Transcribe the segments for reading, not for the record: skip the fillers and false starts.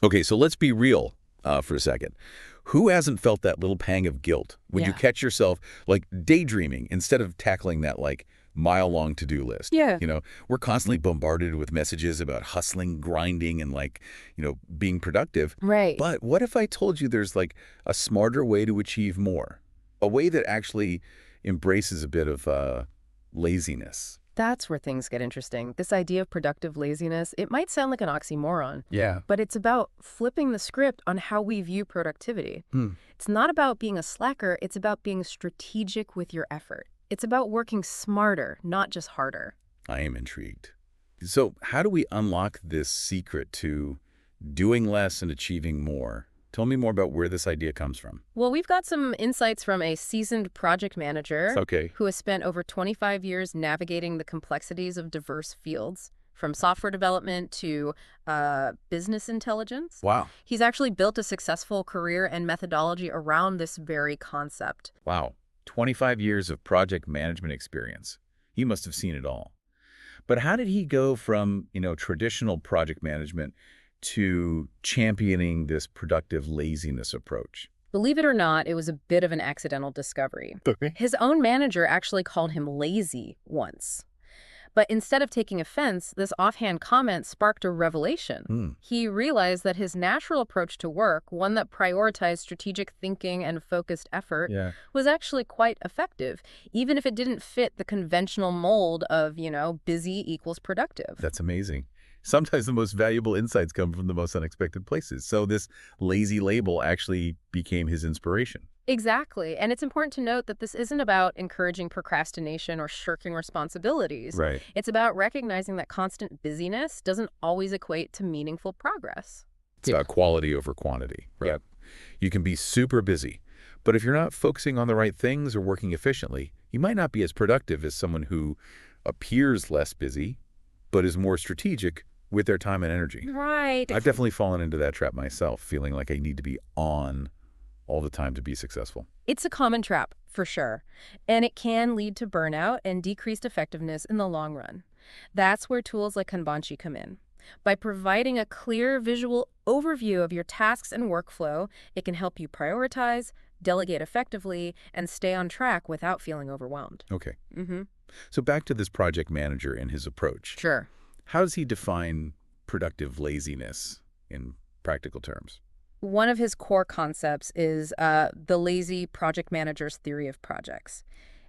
Okay, so let's be real for a second. Who hasn't felt that little pang of guilt when you Yeah. catch yourself, like, daydreaming instead of tackling that, like, mile-long to-do list? Yeah. We're constantly bombarded with messages about hustling, grinding, and, like, being productive. Right. But what if I told you there's, like, a smarter way to achieve more? A way that actually embraces a bit of laziness. That's where things get interesting. This idea of productive laziness, it might sound like an oxymoron, Yeah. but it's about flipping the script on how we view productivity. Hmm. It's not about being a slacker, it's about being strategic with your effort. It's about working smarter, not just harder. I am intrigued. So how do we unlock this secret to doing less and achieving more? Tell me more about where this idea comes from. Well, we've got some insights from a seasoned project manager Okay. who has spent over 25 years navigating the complexities of diverse fields, from software development to business intelligence. Wow. He's actually built a successful career and methodology around this very concept. Wow. 25 years of project management experience. He must have seen it all. But how did he go from, traditional project management to championing this productive laziness approach? Believe it or not, it was a bit of an accidental discovery. Okay. His own manager actually called him lazy once. But instead of taking offense, this offhand comment sparked a revelation. Hmm. He realized that his natural approach to work, one that prioritized strategic thinking and focused effort, Yeah. was actually quite effective, even if it didn't fit the conventional mold of, busy equals productive. That's amazing. Sometimes the most valuable insights come from the most unexpected places. So this lazy label actually became his inspiration. Exactly. And it's important to note that this isn't about encouraging procrastination or shirking responsibilities. Right. It's about recognizing that constant busyness doesn't always equate to meaningful progress. It's about quality over quantity, right? Yep. You can be super busy, but if you're not focusing on the right things or working efficiently, you might not be as productive as someone who appears less busy, but is more strategic with their time and energy. Right. I've definitely fallen into that trap myself, feeling like I need to be on all the time to be successful. It's a common trap, for sure, and it can lead to burnout and decreased effectiveness in the long run. That's where tools like Kanbanchi come in. By providing a clear visual overview of your tasks and workflow, it can help you prioritize, delegate effectively, and stay on track without feeling overwhelmed. Okay. Mm-hmm. So back to this project manager and his approach. Sure. How does he define productive laziness in practical terms? One of his core concepts is the lazy project manager's theory of projects.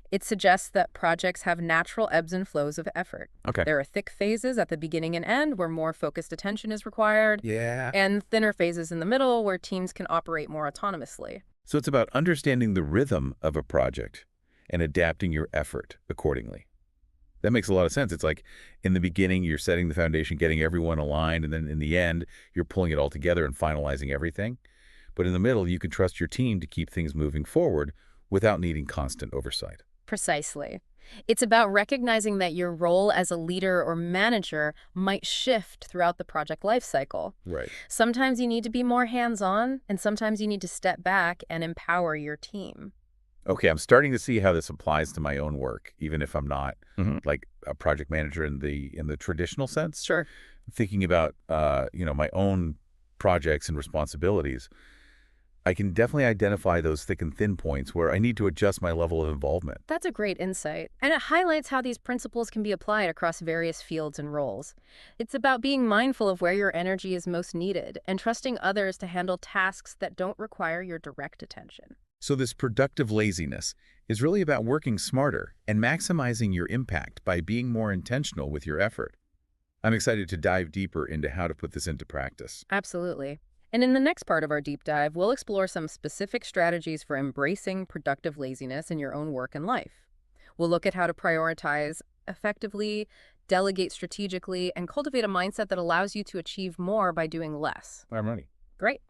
It suggests that projects have natural ebbs and flows of effort. Okay. There are thick phases at the beginning and end where more focused attention is required, Yeah. and thinner phases in the middle where teams can operate more autonomously. So it's about understanding the rhythm of a project and adapting your effort accordingly. That makes a lot of sense. It's like in the beginning, you're setting the foundation, getting everyone aligned, and then in the end, you're pulling it all together and finalizing everything. But in the middle, you can trust your team to keep things moving forward without needing constant oversight. Precisely. It's about recognizing that your role as a leader or manager might shift throughout the project lifecycle. Right. Sometimes you need to be more hands-on, and sometimes you need to step back and empower your team. Okay, I'm starting to see how this applies to my own work, even if I'm not like a project manager in the traditional sense. Sure. Thinking about my own projects and responsibilities, I can definitely identify those thick and thin points where I need to adjust my level of involvement. That's a great insight, and it highlights how these principles can be applied across various fields and roles. It's about being mindful of where your energy is most needed and trusting others to handle tasks that don't require your direct attention. So this productive laziness is really about working smarter and maximizing your impact by being more intentional with your effort. I'm excited to dive deeper into how to put this into practice. Absolutely. And in the next part of our deep dive, we'll explore some specific strategies for embracing productive laziness in your own work and life. We'll look at how to prioritize effectively, delegate strategically, and cultivate a mindset that allows you to achieve more by doing less. I'm ready. Great.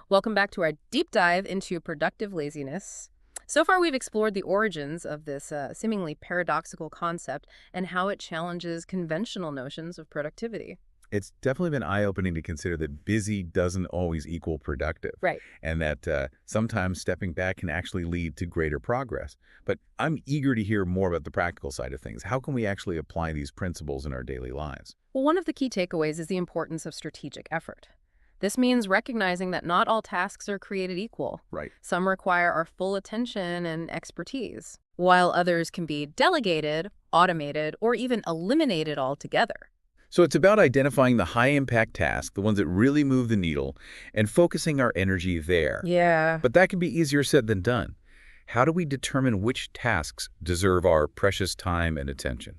Welcome back to our deep dive into productive laziness. So far, we've explored the origins of this seemingly paradoxical concept and how it challenges conventional notions of productivity. It's definitely been eye-opening to consider that busy doesn't always equal productive. Right. And that sometimes stepping back can actually lead to greater progress. But I'm eager to hear more about the practical side of things. How can we actually apply these principles in our daily lives? Well, one of the key takeaways is the importance of strategic effort. This means recognizing that not all tasks are created equal. Right. Some require our full attention and expertise, while others can be delegated, automated, or even eliminated altogether. So it's about identifying the high-impact tasks, the ones that really move the needle, and focusing our energy there. Yeah. But that can be easier said than done. How do we determine which tasks deserve our precious time and attention?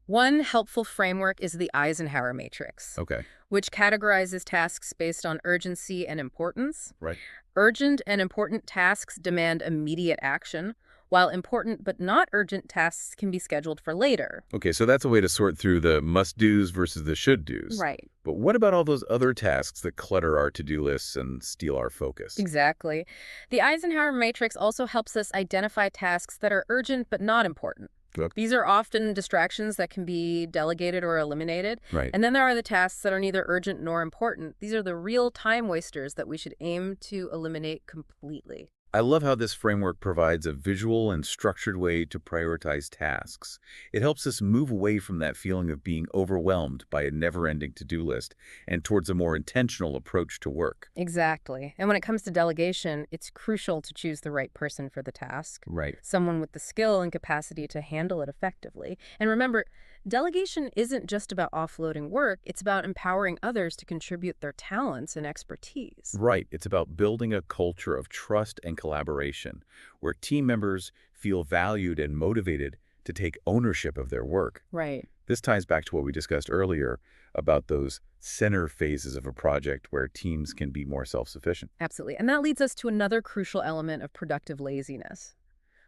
One helpful framework is the Eisenhower matrix, Okay. which categorizes tasks based on urgency and importance. Right. Urgent and important tasks demand immediate action, while important but not urgent tasks can be scheduled for later. Okay, so that's a way to sort through the must-dos versus the should-dos. Right. But what about all those other tasks that clutter our to-do lists and steal our focus? Exactly. The Eisenhower matrix also helps us identify tasks that are urgent but not important. Look. These are often distractions that can be delegated or eliminated. Right. And then there are the tasks that are neither urgent nor important. These are the real time wasters that we should aim to eliminate completely. I love how this framework provides a visual and structured way to prioritize tasks. It helps us move away from that feeling of being overwhelmed by a never-ending to-do list and towards a more intentional approach to work. Exactly. And when it comes to delegation, it's crucial to choose the right person for the task, Right. someone with the skill and capacity to handle it effectively. And remember, delegation isn't just about offloading work, it's about empowering others to contribute their talents and expertise. Right. It's about building a culture of trust and collaboration where team members feel valued and motivated to take ownership of their work. Right. This ties back to what we discussed earlier about those center phases of a project where teams can be more self-sufficient. Absolutely. And that leads us to another crucial element of productive laziness.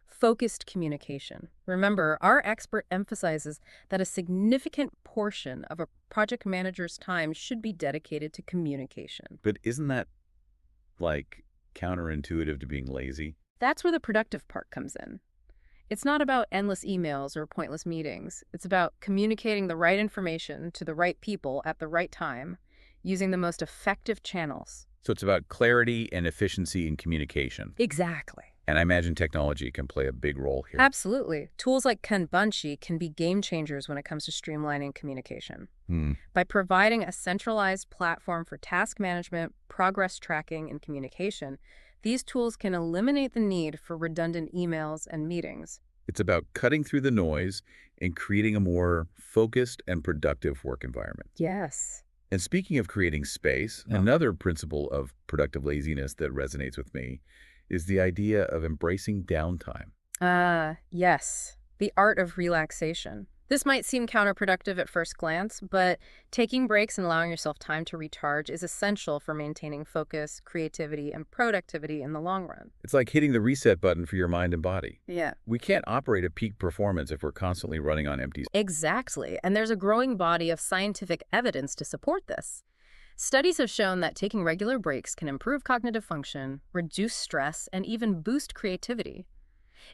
Focused communication. Remember, our expert emphasizes that a significant portion of a project manager's time should be dedicated to communication. But isn't that, like, counterintuitive to being lazy? That's where the productive part comes in. It's not about endless emails or pointless meetings. It's about communicating the right information to the right people at the right time, using the most effective channels. So it's about clarity and efficiency in communication. Exactly. And I imagine technology can play a big role here. Absolutely. Tools like Kanbanshi can be game changers when it comes to streamlining communication. By providing a centralized platform for task management, progress tracking, and communication, these tools can eliminate the need for redundant emails and meetings. It's about cutting through the noise and creating a more focused and productive work environment. Yes. And speaking of creating space, another principle of productive laziness that resonates with me is the idea of embracing downtime. Yes. The art of relaxation. This might seem counterproductive at first glance, but taking breaks and allowing yourself time to recharge is essential for maintaining focus, creativity, and productivity in the long run. It's like hitting the reset button for your mind and body. Yeah. We can't operate at peak performance if we're constantly running on empty. Exactly. And there's a growing body of scientific evidence to support this. Studies have shown that taking regular breaks can improve cognitive function, reduce stress, and even boost creativity.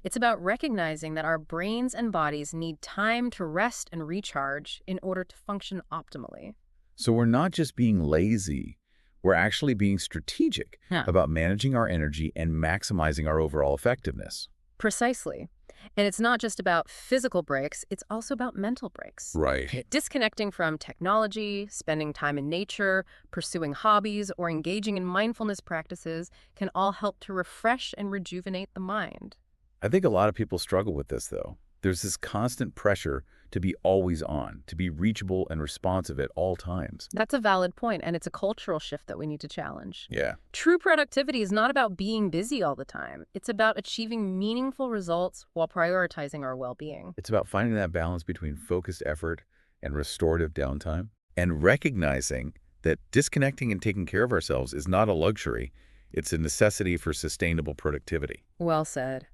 It's about recognizing that our brains and bodies need time to rest and recharge in order to function optimally. So we're not just being lazy, we're actually being strategic about managing our energy and maximizing our overall effectiveness. Precisely. And it's not just about physical breaks, it's also about mental breaks. Right. Disconnecting from technology, spending time in nature, pursuing hobbies, or engaging in mindfulness practices can all help to refresh and rejuvenate the mind. I think a lot of people struggle with this, though. There's this constant pressure to be always on, to be reachable and responsive at all times. That's a valid point, and it's a cultural shift that we need to challenge. Yeah. True productivity is not about being busy all the time. It's about achieving meaningful results while prioritizing our well-being. It's about finding that balance between focused effort and restorative downtime, and recognizing that disconnecting and taking care of ourselves is not a luxury. It's a necessity for sustainable productivity. Well said.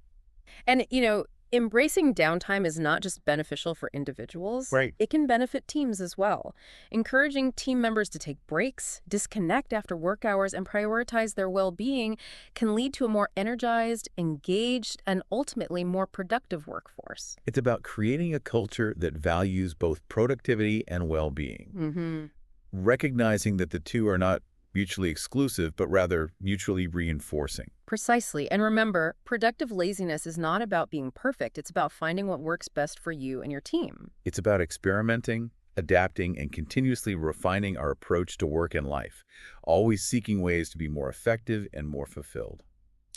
And, embracing downtime is not just beneficial for individuals. Right. It can benefit teams as well. Encouraging team members to take breaks, disconnect after work hours, and prioritize their well-being can lead to a more energized, engaged, and ultimately more productive workforce. It's about creating a culture that values both productivity and well-being. Recognizing that the two are not mutually exclusive, but rather mutually reinforcing. Precisely. And remember, productive laziness is not about being perfect. It's about finding what works best for you and your team. It's about experimenting, adapting, and continuously refining our approach to work and life, always seeking ways to be more effective and more fulfilled.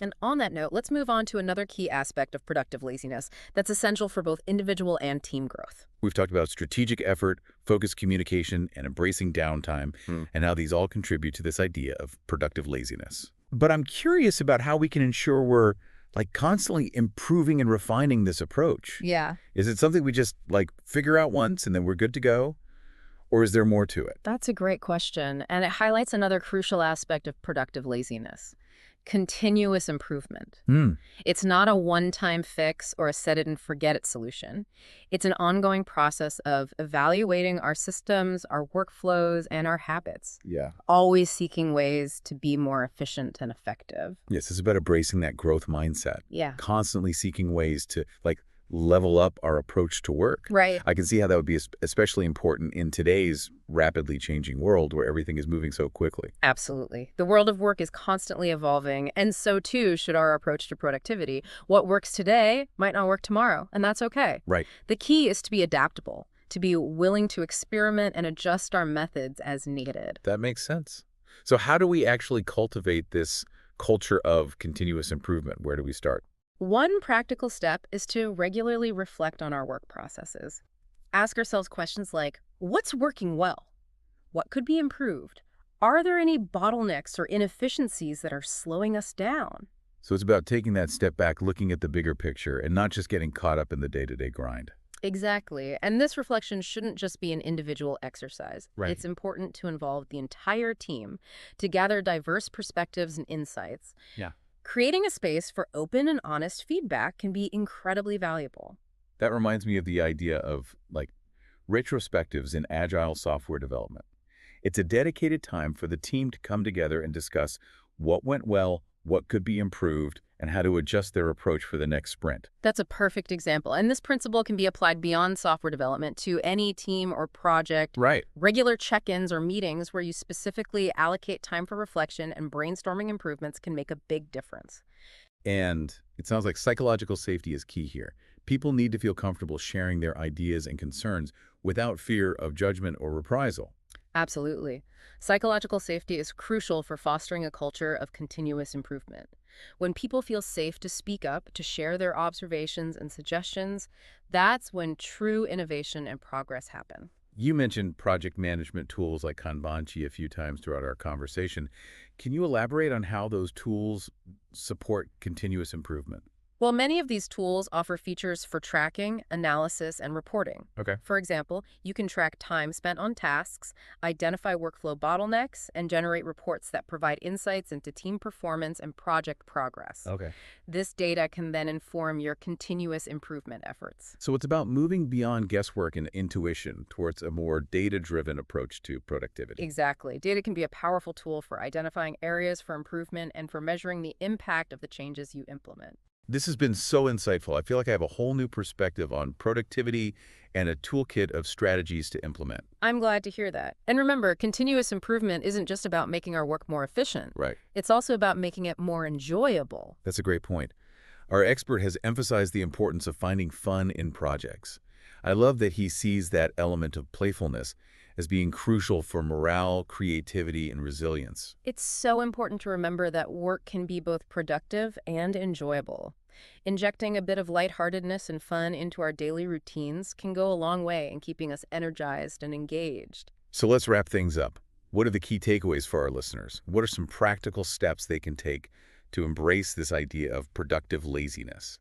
And on that note, let's move on to another key aspect of productive laziness that's essential for both individual and team growth. We've talked about strategic effort, focused communication, and embracing downtime, and how these all contribute to this idea of productive laziness. But I'm curious about how we can ensure we're constantly improving and refining this approach. Yeah, Is it something we just figure out once and then we're good to go? Or is there more to it? that's a great question, and it highlights another crucial aspect of productive laziness: continuous improvement. Hmm. It's not a one-time fix or a set-it-and-forget-it solution. It's an ongoing process of evaluating our systems, our workflows, and our habits, Yeah. always seeking ways to be more efficient and effective. Yes, it's about embracing that growth mindset, Yeah. constantly seeking ways to level up our approach to work. Right. I can see how that would be especially important in today's rapidly changing world where everything is moving so quickly. Absolutely. The world of work is constantly evolving, and so too should our approach to productivity. What works today might not work tomorrow, and that's okay. Right. The key is to be adaptable, to be willing to experiment and adjust our methods as needed. That makes sense. So how do we actually cultivate this culture of continuous improvement? Where do we start? One practical step is to regularly reflect on our work processes. Ask ourselves questions like, what's working well? What could be improved? Are there any bottlenecks or inefficiencies that are slowing us down? So it's about taking that step back, looking at the bigger picture, and not just getting caught up in the day-to-day grind. Exactly. And this reflection shouldn't just be an individual exercise. Right. It's important to involve the entire team to gather diverse perspectives and insights. Yeah. Creating a space for open and honest feedback can be incredibly valuable. That reminds me of the idea of retrospectives in agile software development. It's a dedicated time for the team to come together and discuss what went well, what could be improved, and how to adjust their approach for the next sprint. That's a perfect example. And this principle can be applied beyond software development to any team or project. Right. Regular check-ins or meetings where you specifically allocate time for reflection and brainstorming improvements can make a big difference. And it sounds like psychological safety is key here. People need to feel comfortable sharing their ideas and concerns without fear of judgment or reprisal. Absolutely. Psychological safety is crucial for fostering a culture of continuous improvement. When people feel safe to speak up, to share their observations and suggestions, that's when true innovation and progress happen. You mentioned project management tools like Kanbanchi a few times throughout our conversation. Can you elaborate on how those tools support continuous improvement? Well, many of these tools offer features for tracking, analysis, and reporting. Okay. For example, you can track time spent on tasks, identify workflow bottlenecks, and generate reports that provide insights into team performance and project progress. Okay. This data can then inform your continuous improvement efforts. So it's about moving beyond guesswork and intuition towards a more data-driven approach to productivity. Exactly. Data can be a powerful tool for identifying areas for improvement and for measuring the impact of the changes you implement. This has been so insightful. I feel like I have a whole new perspective on productivity and a toolkit of strategies to implement. I'm glad to hear that. And remember, continuous improvement isn't just about making our work more efficient. Right. It's also about making it more enjoyable. That's a great point. Our expert has emphasized the importance of finding fun in projects. I love that he sees that element of playfulness as being crucial for morale, creativity, and resilience. It's so important to remember that work can be both productive and enjoyable. Injecting a bit of lightheartedness and fun into our daily routines can go a long way in keeping us energized and engaged. So let's wrap things up. What are the key takeaways for our listeners? What are some practical steps they can take to embrace this idea of productive laziness?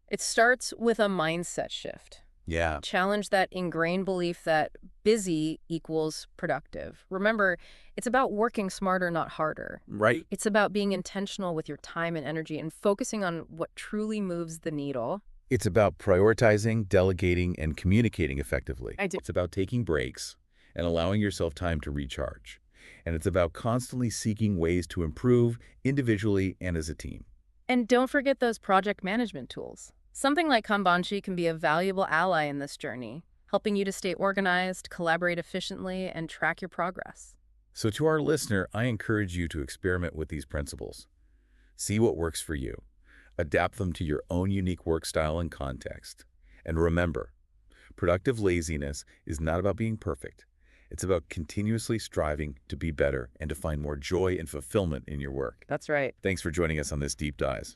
It starts with a mindset shift. Yeah. Challenge that ingrained belief that busy equals productive. Remember, it's about working smarter, not harder. Right. It's about being intentional with your time and energy and focusing on what truly moves the needle. It's about prioritizing, delegating, and communicating effectively. I do. It's about taking breaks and allowing yourself time to recharge. And it's about constantly seeking ways to improve individually and as a team. And don't forget those project management tools. Something like Kanbanchi can be a valuable ally in this journey, helping you to stay organized, collaborate efficiently, and track your progress. So to our listener, I encourage you to experiment with these principles. See what works for you. Adapt them to your own unique work style and context. And remember, Productive laziness is not about being perfect. It's about continuously striving to be better and to find more joy and fulfillment in your work. That's right. Thanks for joining us on this deep dive.